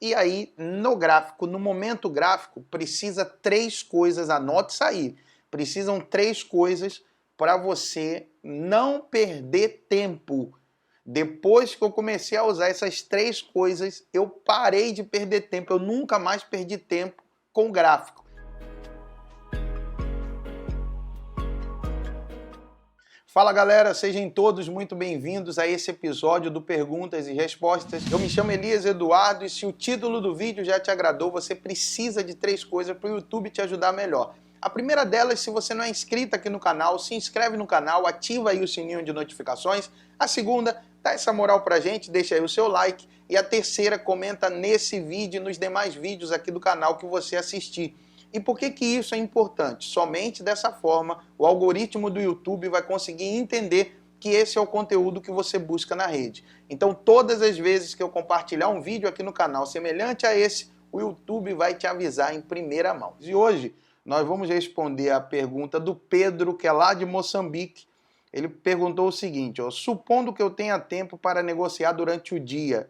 E aí, no gráfico, no momento gráfico, precisa 3 coisas, anote isso aí. Precisam 3 coisas para você não perder tempo. Depois que eu comecei a usar essas 3 coisas, eu parei de perder tempo. Eu nunca mais perdi tempo com gráfico. Fala galera, sejam todos muito bem-vindos a esse episódio do Perguntas e Respostas. Eu me chamo Elias Eduardo e se o título do vídeo já te agradou, você precisa de 3 coisas para o YouTube te ajudar melhor. A primeira delas, se você não é inscrito aqui no canal, se inscreve no canal, ativa aí o sininho de notificações. A segunda, dá essa moral pra gente, deixa aí o seu like. E a terceira, comenta nesse vídeo e nos demais vídeos aqui do canal que você assistir. E por que isso é importante? Somente dessa forma o algoritmo do YouTube vai conseguir entender que esse é o conteúdo que você busca na rede. Então todas as vezes que eu compartilhar um vídeo aqui no canal semelhante a esse, o YouTube vai te avisar em primeira mão. E hoje nós vamos responder a pergunta do Pedro, que é lá de Moçambique. Ele perguntou o seguinte, supondo que eu tenha tempo para negociar durante o dia,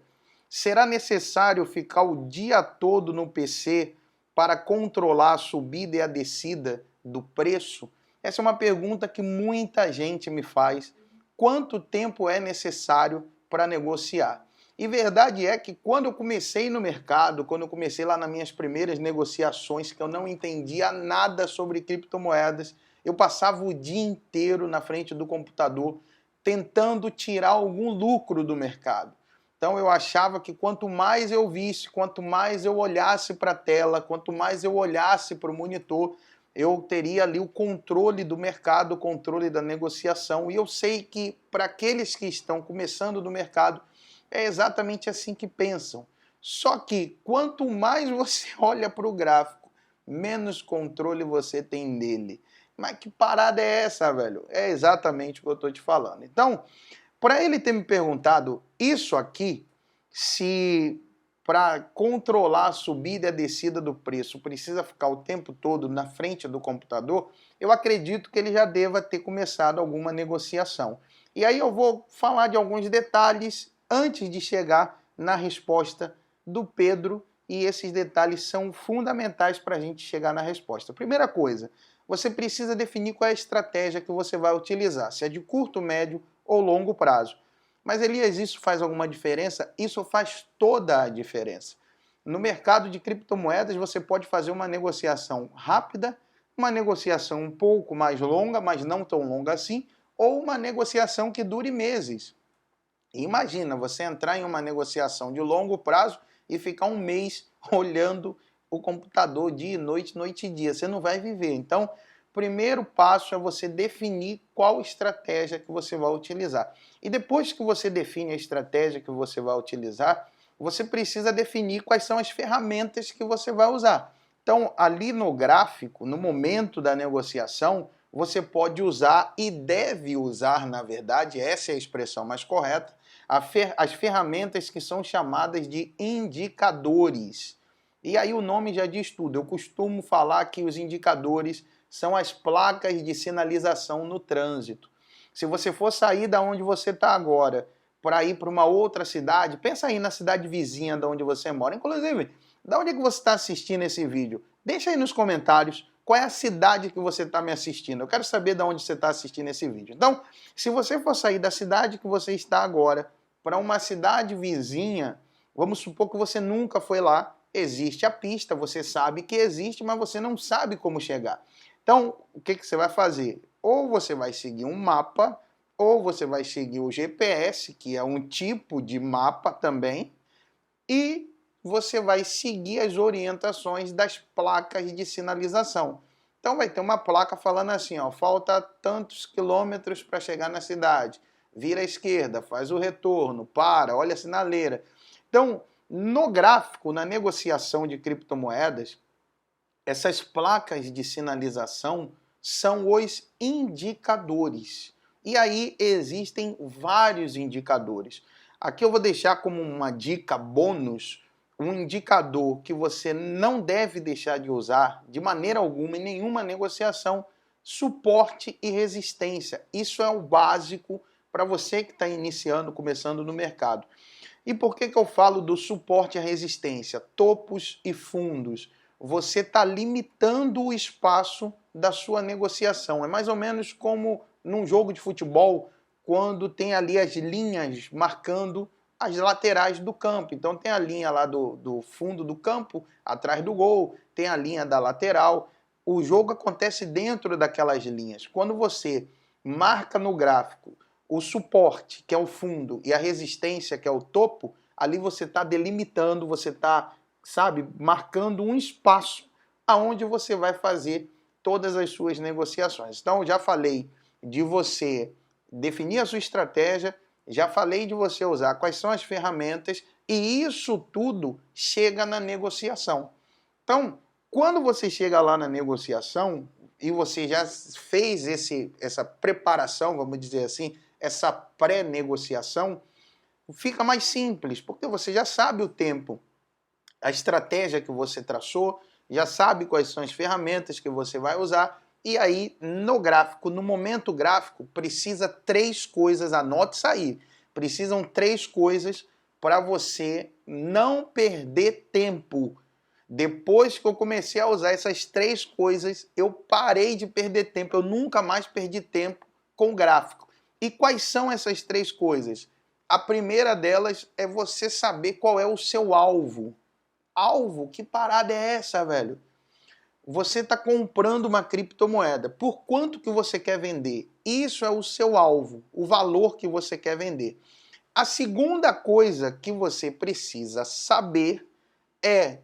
será necessário ficar o dia todo no PC para controlar a subida e a descida do preço? Essa é uma pergunta que muita gente me faz. Quanto tempo é necessário para negociar? E verdade é que quando eu comecei no mercado, quando eu comecei lá nas minhas primeiras negociações, que eu não entendia nada sobre criptomoedas, eu passava o dia inteiro na frente do computador tentando tirar algum lucro do mercado. Então eu achava que quanto mais eu visse, quanto mais eu olhasse para a tela, quanto mais eu olhasse para o monitor, eu teria ali o controle do mercado, o controle da negociação. E eu sei que para aqueles que estão começando no mercado, é exatamente assim que pensam. Só que quanto mais você olha para o gráfico, menos controle você tem dele. Mas que parada é essa, velho? É exatamente o que eu estou te falando. Então, para ele ter me perguntado isso aqui, se para controlar a subida e a descida do preço precisa ficar o tempo todo na frente do computador, eu acredito que ele já deva ter começado alguma negociação. E aí eu vou falar de alguns detalhes antes de chegar na resposta do Pedro, e esses detalhes são fundamentais para a gente chegar na resposta. Primeira coisa, você precisa definir qual é a estratégia que você vai utilizar, se é de curto, médio ou longo prazo. Mas Elias, isso faz alguma diferença? Isso faz toda a diferença. No mercado de criptomoedas você pode fazer uma negociação rápida, uma negociação um pouco mais longa, mas não tão longa assim, ou uma negociação que dure meses. Imagina você entrar em uma negociação de longo prazo e ficar um mês olhando o computador dia e noite, noite e dia. Você não vai viver. Então, primeiro passo é você definir qual estratégia que você vai utilizar. E depois que você define a estratégia que você vai utilizar, você precisa definir quais são as ferramentas que você vai usar. Então, ali no gráfico, no momento da negociação, você pode usar e deve usar, na verdade, essa é a expressão mais correta, as ferramentas que são chamadas de indicadores. E aí o nome já diz tudo. Eu costumo falar que os indicadores são as placas de sinalização no trânsito. Se você for sair da onde você está agora para ir para uma outra cidade, pensa aí na cidade vizinha da onde você mora. Inclusive, da onde é que você está assistindo esse vídeo? Deixa aí nos comentários qual é a cidade que você está me assistindo. Eu quero saber de onde você está assistindo esse vídeo. Então, se você for sair da cidade que você está agora para uma cidade vizinha, vamos supor que você nunca foi lá, existe a pista, você sabe que existe, mas você não sabe como chegar. Então, o que você vai fazer? Ou você vai seguir um mapa, ou você vai seguir o GPS, que é um tipo de mapa também, e você vai seguir as orientações das placas de sinalização. Então vai ter uma placa falando assim, falta tantos quilômetros para chegar na cidade, vira à esquerda, faz o retorno, para, olha a sinaleira. Então, no gráfico, na negociação de criptomoedas, essas placas de sinalização são os indicadores. E aí existem vários indicadores. Aqui eu vou deixar como uma dica bônus um indicador que você não deve deixar de usar de maneira alguma em nenhuma negociação: suporte e resistência. Isso é o básico para você que está iniciando, começando no mercado. E por que eu falo do suporte à resistência? Topos e fundos. Você está limitando o espaço da sua negociação. É mais ou menos como num jogo de futebol, quando tem ali as linhas marcando as laterais do campo. Então tem a linha lá do fundo do campo, atrás do gol, tem a linha da lateral. O jogo acontece dentro daquelas linhas. Quando você marca no gráfico o suporte, que é o fundo, e a resistência, que é o topo, ali você está delimitando, você está, sabe, marcando um espaço aonde você vai fazer todas as suas negociações. Então, já falei de você definir a sua estratégia, já falei de você usar quais são as ferramentas, e isso tudo chega na negociação. Então, quando você chega lá na negociação e você já fez essa preparação, vamos dizer assim, essa pré-negociação, fica mais simples, porque você já sabe o tempo, a estratégia que você traçou, já sabe quais são as ferramentas que você vai usar, e aí no gráfico, no momento gráfico, precisa 3 coisas, anote isso aí, precisam 3 coisas para você não perder tempo. Depois que eu comecei a usar essas 3 coisas, eu parei de perder tempo, eu nunca mais perdi tempo com gráfico. E quais são essas 3 coisas? A primeira delas é você saber qual é o seu alvo. Alvo? Que parada é essa, velho? Você está comprando uma criptomoeda. Por quanto que você quer vender? Isso é o seu alvo, o valor que você quer vender. A segunda coisa que você precisa saber é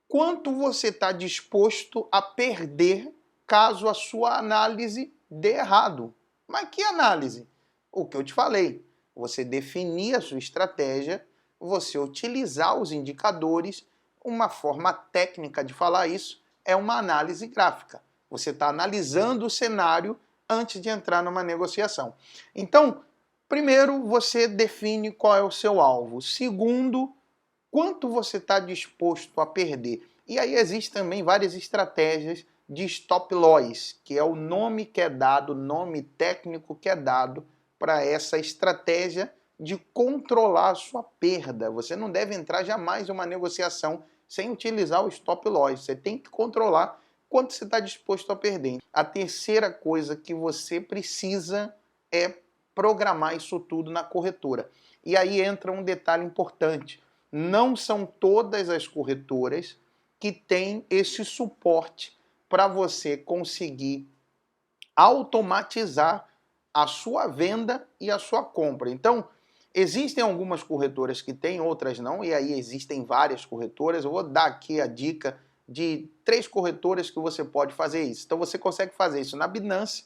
quanto você está disposto a perder caso a sua análise dê errado. Mas que análise? O que eu te falei. Você definir a sua estratégia, você utilizar os indicadores. Uma forma técnica de falar isso é uma análise gráfica. Você está analisando o cenário antes de entrar numa negociação. Então, primeiro, você define qual é o seu alvo. Segundo, quanto você está disposto a perder. E aí existem também várias estratégias de stop loss, que é o nome que é dado, o nome técnico que é dado para essa estratégia de controlar a sua perda. Você não deve entrar jamais em uma negociação sem utilizar o stop loss. Você tem que controlar quanto você está disposto a perder. A terceira coisa que você precisa é programar isso tudo na corretora. E aí entra um detalhe importante. Não são todas as corretoras que têm esse suporte para você conseguir automatizar a sua venda e a sua compra. Então, existem algumas corretoras que têm, outras não, e aí existem várias corretoras. Eu vou dar aqui a dica de 3 corretoras que você pode fazer isso. Então, você consegue fazer isso na Binance,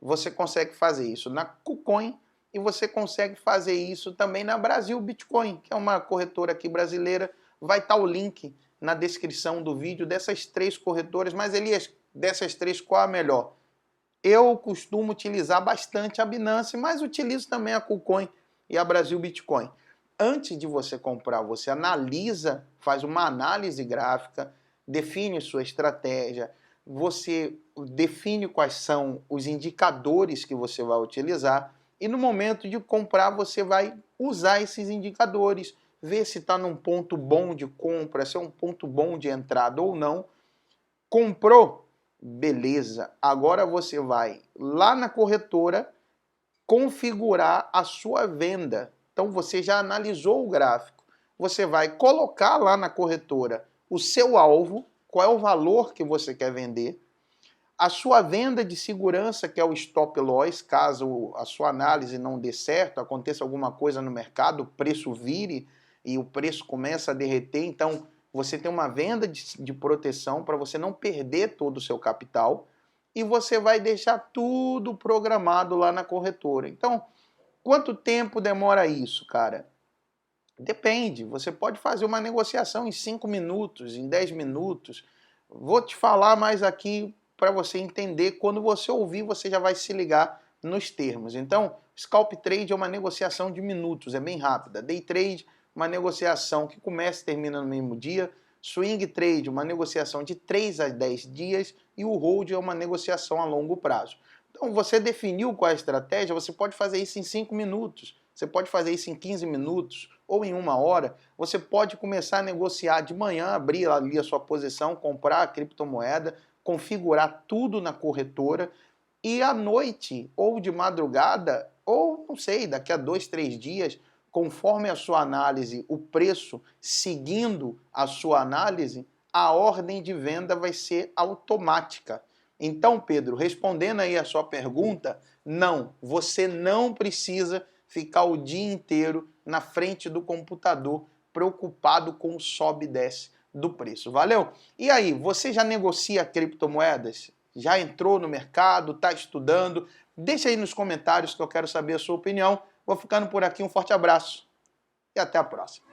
você consegue fazer isso na KuCoin, e você consegue fazer isso também na Brasil Bitcoin, que é uma corretora aqui brasileira. Vai estar o link na descrição do vídeo dessas 3 corretoras. Mas, Elias, dessas 3, qual a melhor? Eu costumo utilizar bastante a Binance, mas utilizo também a KuCoin e a Brasil Bitcoin. Antes de você comprar, você analisa, faz uma análise gráfica, define sua estratégia, você define quais são os indicadores que você vai utilizar, e no momento de comprar você vai usar esses indicadores, ver se está num ponto bom de compra, se é um ponto bom de entrada ou não. Comprou? Beleza. Agora você vai lá na corretora configurar a sua venda. Então você já analisou o gráfico. Você vai colocar lá na corretora o seu alvo, qual é o valor que você quer vender, a sua venda de segurança, que é o stop loss, caso a sua análise não dê certo, aconteça alguma coisa no mercado, o preço vire e o preço começa a derreter, então você tem uma venda de proteção para você não perder todo o seu capital, e você vai deixar tudo programado lá na corretora. Então, quanto tempo demora isso, cara? Depende, você pode fazer uma negociação em 5 minutos, em 10 minutos. Vou te falar mais aqui para você entender. Quando você ouvir, você já vai se ligar nos termos. Então, scalp trade é uma negociação de minutos, é bem rápida. Day trade, uma negociação que começa e termina no mesmo dia. Swing trade, uma negociação de 3 a 10 dias. E o hold é uma negociação a longo prazo. Então, você definiu qual é a estratégia, você pode fazer isso em 5 minutos. Você pode fazer isso em 15 minutos ou em 1 hora. Você pode começar a negociar de manhã, abrir ali a sua posição, comprar a criptomoeda, configurar tudo na corretora e à noite ou de madrugada, ou não sei, daqui a 2, 3 dias, conforme a sua análise, o preço seguindo a sua análise, a ordem de venda vai ser automática. Então, Pedro, respondendo aí a sua pergunta, não, você não precisa ficar o dia inteiro na frente do computador preocupado com o sobe e desce do preço. Valeu? E aí, você já negocia criptomoedas? Já entrou no mercado? Está estudando? Deixa aí nos comentários que eu quero saber a sua opinião. Vou ficando por aqui, um forte abraço e até a próxima.